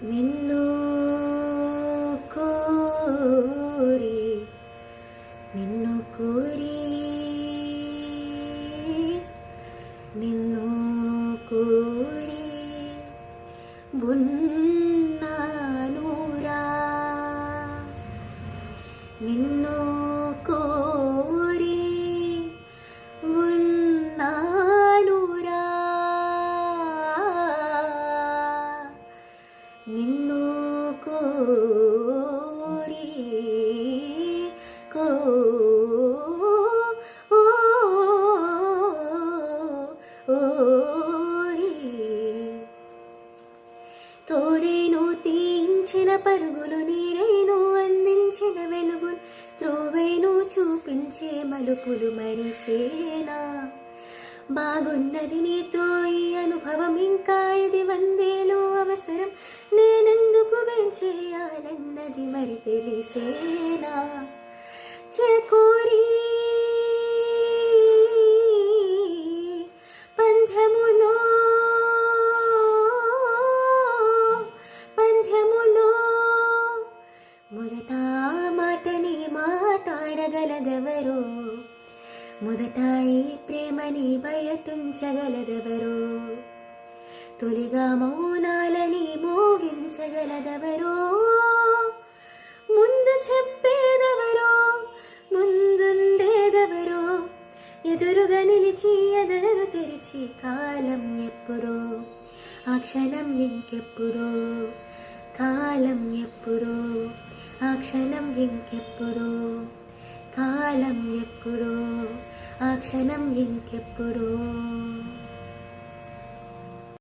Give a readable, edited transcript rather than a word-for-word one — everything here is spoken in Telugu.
నిన్ను కోరి నిన్ను కోరి నిన్ను కోరి ఉన్నానురా నిన్ను కోరి ఉన్నానురా నిన్ను కోరి తోడేను తీయించిన పరుగులు నీడేను అందించిన వెలుగులు త్రోవేను చూపించే మలుపులు మరిచేనా బాగున్నది నీతో ఈ అనుభవం ఇంకా ఇది వందేలో అవసరం నేనెందుకు వేంచేయాలన్నది మరి తెలిసేనా చేకూరి పంథములో మొదట మాటని మాట్లాడగలదెవరో మొదట ఈ ప్రేమని బయటుంచగలదెవరో తొలిగా మౌనాలని మోగించగలదెవరో ముందు చెప్పేదెవరో ముందుండేదెవరో ఎదురుగా నిలిచి ఎదరను తెరిచి కాలం ఎప్పుడో ఆ క్షణం ఇంకెప్పుడో కాలం ఎప్పుడో ఆ క్షణం ఇంకెప్పుడో కాలం ఎప్పుడో ఆ క్షణం ఇంకెప్పుడో